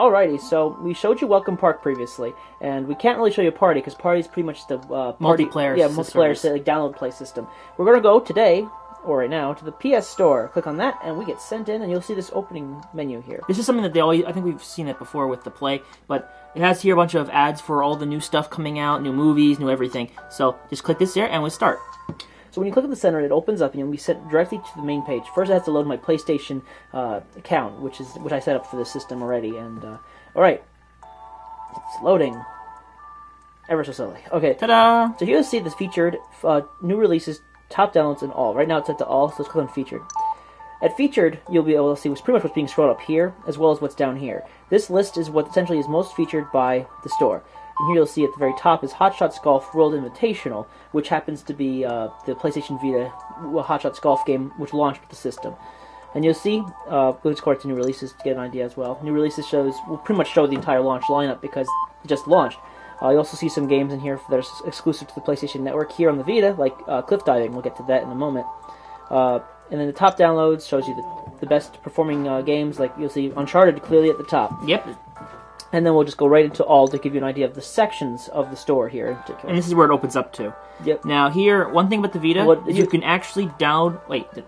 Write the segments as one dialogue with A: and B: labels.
A: Alrighty, so we showed you Welcome Park previously, and we can't really show you Party, because Party is pretty much the
B: multiplayer
A: like, download play system. We're going to go today, or right now, to the PS Store. Click on that, and we get sent in, and you'll see this opening menu here.
B: This is something that they always, I think we've seen it before with the Play, but it has here a bunch of ads for all the new stuff coming out, new movies, new everything. So just click this there, and we'll start.
A: So when you click in the center, it opens up and you'll be sent directly to the main page. First, I have to load my PlayStation account, which I set up for this system already. And all right, it's loading ever so slowly. Okay,
B: ta-da!
A: So here you'll see this featured new releases, top downloads, and all. Right now it's set to all, so let's click on featured. At featured, you'll be able to see pretty much what's being scrolled up here, as well as what's down here. This list is what essentially is most featured by the store. And here you'll see at the very top is Hot Shots Golf World Invitational, which happens to be the PlayStation Vita Hot Shots Golf game, which launched with the system. And you'll see, let's go to new releases to get an idea as well. New releases will pretty much show the entire launch lineup because it just launched. You also see some games in here that are exclusive to the PlayStation Network here on the Vita, like Cliff Diving. We'll get to that in a moment. And then the top downloads shows you the best performing games, like you'll see Uncharted clearly at the top.
B: Yep.
A: And then we'll just go right into all to give you an idea of the sections of the store here in particular.
B: And this is where it opens up to.
A: Yep.
B: Now here, one thing about the Vita is you can actually download... Wait.
A: You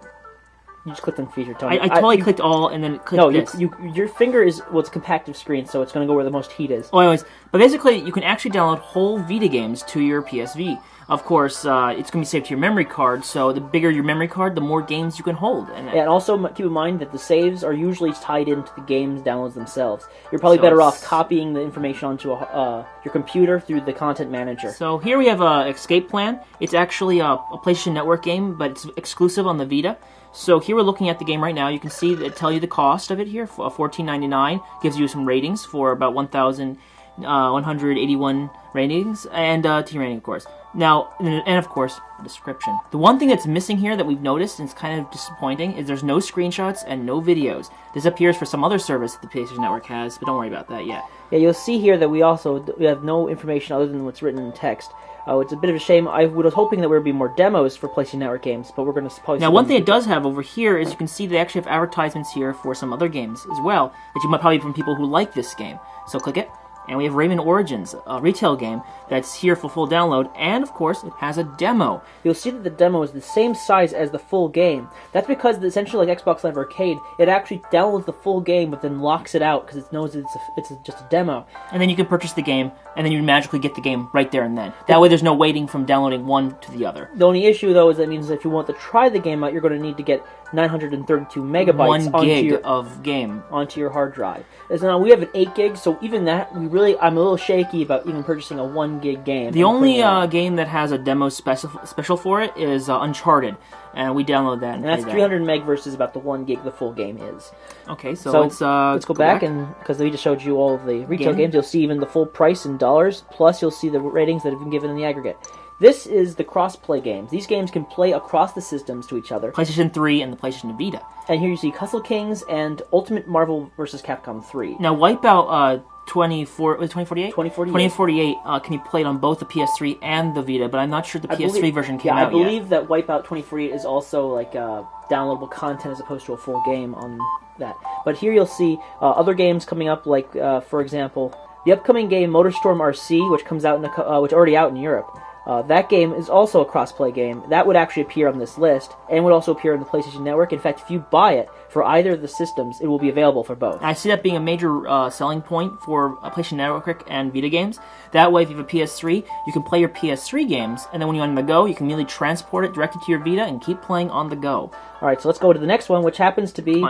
A: just clicked on feature, Tony.
B: I totally clicked all and then clicked this.
A: Your finger is compactive screen, so it's going to go where the most heat is.
B: Oh, anyways. But basically, you can actually download whole Vita games to your PSV. Of course, it's going to be saved to your memory card, so the bigger your memory card, the more games you can hold.
A: And also keep in mind that the saves are usually tied into the game's downloads themselves. You're probably better off copying the information onto your computer through the content manager.
B: So here we have a Escape Plan. It's actually a PlayStation Network game, but it's exclusive on the Vita. So here we're looking at the game right now. You can see that it tells you the cost of it here, $14.99. Gives you some ratings for about 1,181 ratings, and T rating, of course. Now, and of course, description. The one thing that's missing here that we've noticed, and it's kind of disappointing, is there's no screenshots and no videos. This appears for some other service that the PlayStation Network has, but don't worry about that yet.
A: Yeah, you'll see here that we have no information other than what's written in text. It's a bit of a shame. I was hoping that there would be more demos for PlayStation Network games, but we're going to probably...
B: Now, one thing it does have over here is you can see they actually have advertisements here for some other games as well, that you might probably from people who like this game. So click it. And we have Rayman Origins, a retail game that's here for full download, and of course, it has a demo.
A: You'll see that the demo is the same size as the full game. That's because, essentially like Xbox Live Arcade, it actually downloads the full game, but then locks it out, because it knows it's just a demo.
B: And then you can purchase the game, and then you magically get the game right there and then. That way there's no waiting from downloading one to the other.
A: The only issue, though, is that means if you want to try the game out, you're going to need to get 932 megabytes
B: 1 gig of game
A: onto your hard drive. So now we have an 8 gig, so even that, I'm a little shaky about even purchasing a 1 gig game.
B: The only game that has a demo special for it is Uncharted, and we download that.
A: And that's 300 meg versus about the 1 gig the full game is.
B: Okay, so
A: let's go back, and because we just showed you all of the retail games, you'll see even the full price in dollars, plus you'll see the ratings that have been given in the aggregate. This is the cross-play games. These games can play across the systems to each other.
B: PlayStation 3 and the PlayStation Vita.
A: And here you see Castle Kings and Ultimate Marvel vs. Capcom 3.
B: Now, Wipeout 2048?
A: 2048.
B: Can be played on both the PS3 and the Vita, but I'm not sure the PS3 version came out yet.
A: I believe that Wipeout 2048 is also like downloadable content as opposed to a full game on that. But here you'll see other games coming up, like, for example, the upcoming game MotorStorm RC, which comes out which already out in Europe. That game is also a cross-play game. That would actually appear on this list, and would also appear on the PlayStation Network. In fact, if you buy it for either of the systems, it will be available for both.
B: I see that being a major selling point for PlayStation Network and Vita games. That way, if you have a PS3, you can play your PS3 games, and then when you're on the go, you can immediately transport it directly to your Vita and keep playing on the go.
A: Alright, so let's go to the next one, which happens to be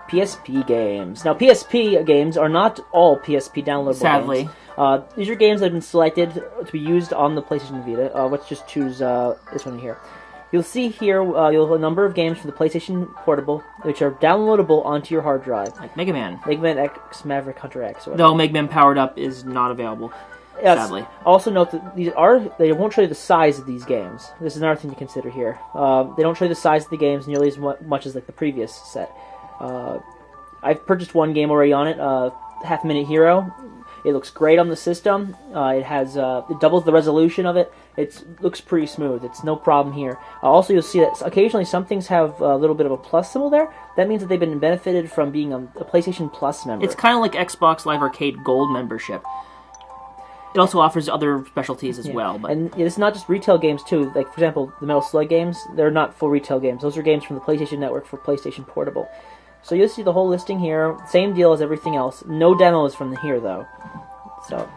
A: PSP games. Now, PSP games are not all PSP downloadable
B: Sadly.
A: games. These are games that have been selected to be used on the PlayStation Vita. Let's just choose this one here. You'll see here you'll have a number of games for the PlayStation Portable, which are downloadable onto your hard drive.
B: Like Mega Man.
A: Mega Man X, Maverick Hunter X.
B: Though Mega Man Powered Up is not available, sadly.
A: Also note that they won't show you the size of these games. This is another thing to consider here. They don't show you the size of the games nearly as much as like the previous set. I've purchased one game already on it, Half Minute Hero. It looks great on the system. It doubles the resolution of it. It looks pretty smooth. It's no problem here. Also, you'll see that occasionally some things have a little bit of a plus symbol there. That means that they've been benefited from being a PlayStation Plus member.
B: It's kind of like Xbox Live Arcade Gold membership. It also offers other specialties as well. But
A: And it's not just retail games, too. Like, for example, the Metal Slug games, they're not full retail games. Those are games from the PlayStation Network for PlayStation Portable. So you'll see the whole listing here. Same deal as everything else. No demos from here, though. So...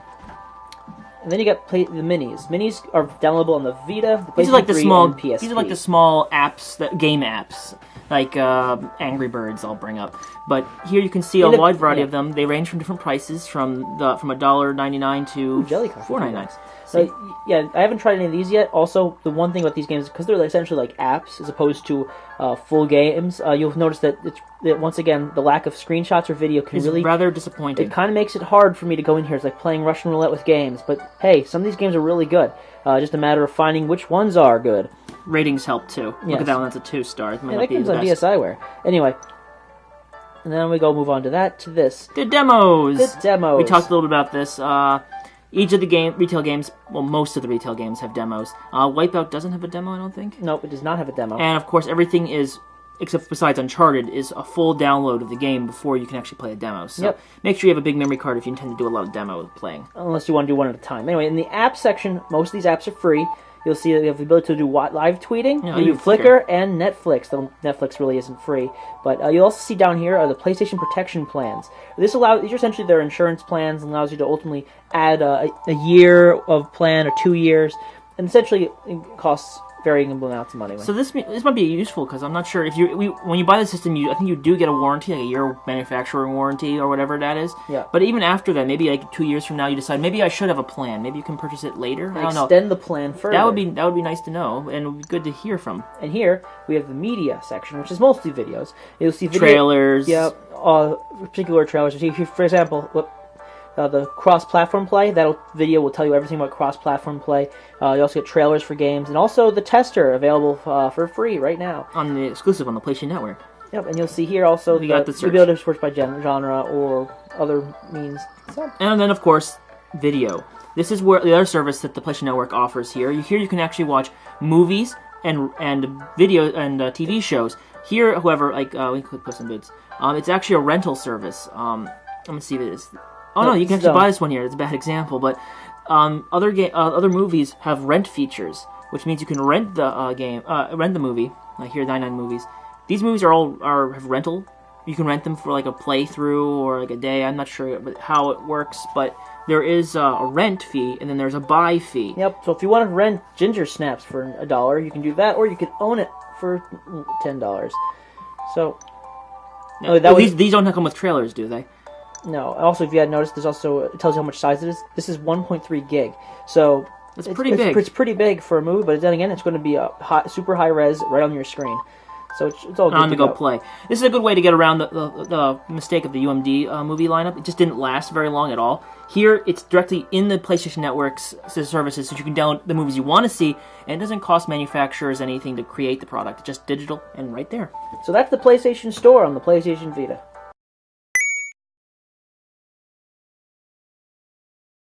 A: And then you got the minis. Minis are downloadable on the Vita, the PlayStation 3, and PSP.
B: These are like the small apps, game apps, like Angry Birds. I'll bring up, but here you can see a wide variety of them. They range from different prices, from $1.99 to $4.99.
A: So yeah, I haven't tried any of these yet. Also, the one thing about these games, because they're essentially like apps as opposed to full games, you'll notice that once again the lack of screenshots or video can really
B: rather disappointing.
A: It kind of makes it hard for me to go in here. It's like playing Russian roulette with games. But hey, some of these games are really good. Just a matter of finding which ones are good.
B: Ratings help too.
A: Yes.
B: Look at that one; that's a 2-star.
A: Yeah, that comes on DSiWare. Anyway. And then we move on to that, to this.
B: The demos!
A: The demos.
B: We talked a little bit about this. Each of the retail games, well, most of the retail games have demos. Wipeout doesn't have a demo, I don't think.
A: Nope, it does not have a demo.
B: And, of course, everything is, except besides Uncharted, is a full download of the game before you can actually play a demo. So make sure you have a big memory card if you intend to do a lot of demo playing.
A: Unless you want to do one at a time. Anyway, in the app section, most of these apps are free. You'll see that you have the ability to do live tweeting, you do Flickr, and Netflix, though Netflix really isn't free. But you'll also see down here are the PlayStation Protection Plans. These are essentially their insurance plans and allows you to ultimately add a year of plan or 2 years. And essentially it costs varying amounts of money.
B: So this might be useful, because I'm not sure if when you buy the system, I think you do get a warranty, like a year manufacturing warranty or whatever that is.
A: Yeah.
B: But even after that, maybe like 2 years from now, you decide maybe I should have a plan. Maybe you can purchase it later. I don't know.
A: Extend the plan further.
B: That would be nice to know, and it would be good to hear from.
A: And here we have the media section, which is mostly videos. You'll see
B: trailers.
A: Yeah, particular trailers. For example, the cross-platform play, that video will tell you everything about cross-platform play. You also get trailers for games, and also the tester available for free right now.
B: Exclusive on the PlayStation Network.
A: Yep, and you'll see here also
B: you'll be
A: able to search by genre or other means. So.
B: And then, of course, video. This is where the other service that the PlayStation Network offers here. Here you can actually watch movies and video and TV shows. Here, however, we can click Puss in Boots. It's actually a rental service. Let me see if it is. Oh no, you can actually buy this one here. It's a bad example, but other movies have rent features, which means you can rent the movie. Like here, 99 movies. These movies have rental. You can rent them for like a playthrough or like a day. I'm not sure how it works, but there is a rent fee and then there's a buy fee.
A: Yep. So if you want to rent Ginger Snaps for $1, you can do that, or you can own it for $10. So
B: these don't come with trailers, do they?
A: No. Also, if you had noticed, it tells you how much size it is. This is 1.3 gig. So
B: it's pretty big.
A: It's pretty big for a movie, but then again, it's going to be super high res right on your screen. So it's all good
B: to go play. This is a good way to get around the mistake of the UMD movie lineup. It just didn't last very long at all. Here, it's directly in the PlayStation Network's services, so you can download the movies you want to see, and it doesn't cost manufacturers anything to create the product. It's just digital and right there.
A: So that's the PlayStation Store on the PlayStation Vita.